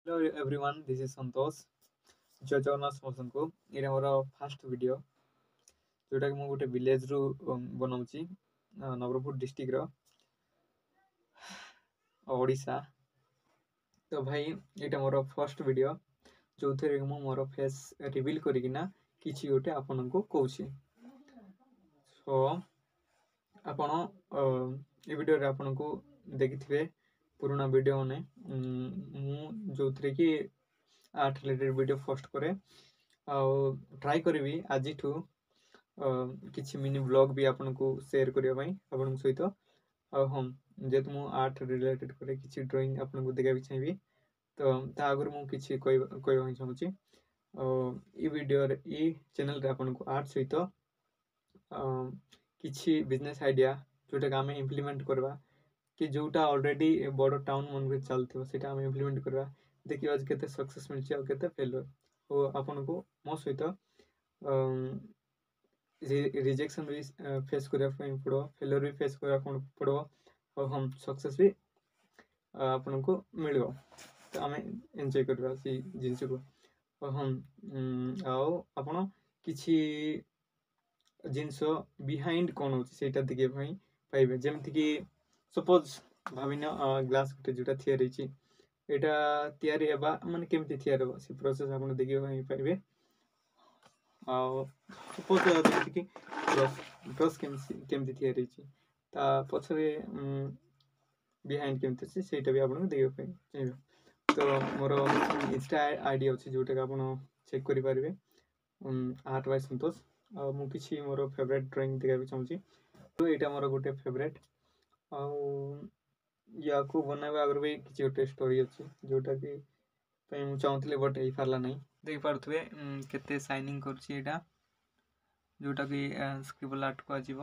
Hello everyone, this is Santosh. जय जगन्नाथ समस्तଙ୍କୁ ଏଇଟା ମୋର ଫାଷ୍ଟ ଭିଡ଼ିଓ जोटाकि ମୁଁ ଗୋଟେ ଭିଲେଜରୁ ବନାଉଛି ନବରଙ୍ଗପୁର ଡିଷ୍ଟ୍ରିକ୍ଟର ଓଡ଼ିଶା। ତ ଭାଇ ଏଇଟା ମୋର ଫାଷ୍ଟ ଭିଡ଼ିଓ ଯୋଉଥିରେ ମୁଁ ମୋର ଫେସ୍ ରିଭିଲ୍ କରିକିନା କିଛି ଗୋଟେ ଆପଣଙ୍କୁ କହୁଛି। ସୋ ଆପଣ ଏ ଭିଡ଼ିଓରେ ଆପଣଙ୍କୁ ଦେଖିଥିବେ ପୁରୁଣା ଭିଡ଼ିଓ ମାନେ ମୁଁ ଯୋଉଥିରେ କି आर्ट रिलेटेड वीडियो पोस्ट करे ट्राई करी आज किसी मिनी ब्लॉग भी आपन को शेयर करने आपण सहित हाँ जेहेतु मुझे आर्ट रिलेटेड करे किसी ड्राइंग आपन को देखा चाहिए तो आगर मुझे कहना चाहूँगी ये वीडियो ये चैनल रे आपन को आर्ट सहित किसी बिजनेस आइडिया जोटा आम इम्प्लीमेंट करवा कि जोटा ऑलरेडी बड़ टाउन मन में चलता है आम इम्प्लीमेंट करवा देखिए आज केते सक्सेस मिलछि और केते फेलियर ओ आपन को मो सहित रिजेक्शन भी फेस करिया पड़ो फेलियर भी फेस करिया पड़ो और हम सक्सेस भी आपन को मिलो तो आम एंजॉय करबा सी जिंस को और हम आओ आपन किछि जिंस बिहाइंड कोन होछि सेटा देखि भाई पाइबे जेमति कि सपोज भाविना ग्लास गुटे जोटा थियर हिछि एटा तैयारी हेबा माने केमति तैयार हेबा से प्रोसेस आपन देखियो पाइबे आ सपोज जेमति कि ब्रश केमति तैयार हिछि ता पछरे बिहाइंड केमति छै सेटा भी आपन देखियो पाइबे तो मोर इंस्टा आईडी अछि जोटा कि आपन चेक करि पारिबे आर्ट बाय संतोष आ मु किछि मोर फेवरेट ड्राइंग देखा चाहूँगी तो एटा मोर गोटे फेवरेट आ या को बनावा आगर भी किसी गोटे स्टोरी अच्छी जोटा कि मुझे चाहूँगी बट हो पारा ना देख पारे केते साइनिंग करा जोटा कि स्क्रिबल आर्ट को आजीव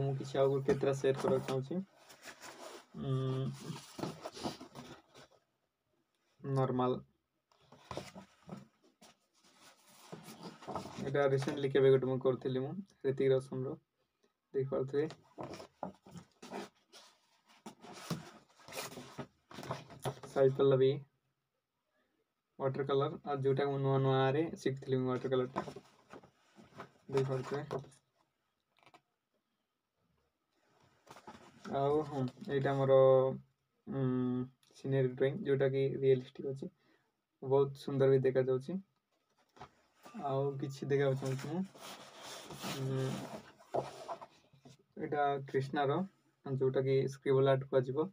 मुझे आगे केतरा शेयर करना चाहूँगी नॉर्मल एटा रिसेंटली केबे गोटे मु करथिली मु ऋतिक रोशन रो देख पारे साई पल्लवी वाटर कलर और जोटा नुआ नुआ रे शिखली वाटर कलर टा देख पारे आउ हाँ यहाँ मोर सीनरी ड्राइंग जोटा कि रियलिस्टिक अच्छी बहुत सुंदर भी देखा जाउछि आउ किछि देखा चाहूँ एटा कृष्णा रो जोटा कि स्क्रिबल आर्ट को आजिबो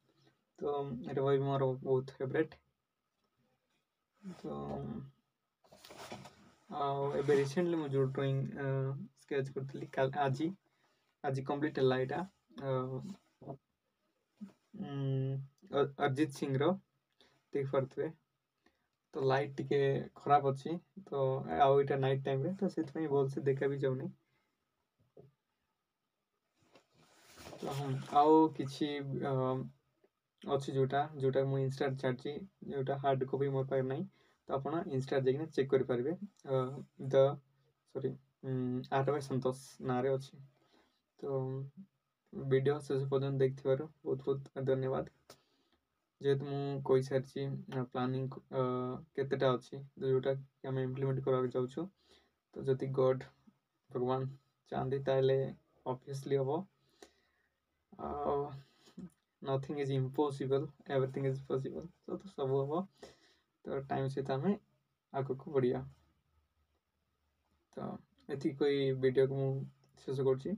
तो एटा भाई मोर बहुत फेवरेट तो एबे रिसेंटली मु जो ड्राइंग स्केच करथली आज आज कंप्लीट हला एटा अरिजीत सिंह रो देख पारथबे तो लाइट टिके खराब अच्छी तो आउ इटा नाइट टाइम रे तो सेतपई बोल से देखा भी जाउनी तो हम आउ किछि अच्छी जोटा जोटा मु इंस्टा छाडची जोटा हार्ड कॉपी मोर पाइ नै तो आपण इंस्टा जेकिना चेक करि पारबे द सॉरी आर्ट बाय संतोष नारे अच्छी तो वीडियो शेष पर्यंत देखिथिबार बहुत बहुत धन्यवाद जेहेतु मु कहि सारची प्लानिंग केतेटा अच्छी जोटा आम इम्प्लीमेंट करा जाउछु तो जदि गॉड भगवान चाहती ताले ऑब्वियसली हम nothing is impossible everything is possible तो सब हम तो टाइम सहित आम आग को बढ़िया तो ये कोई वीडियो को शेष कर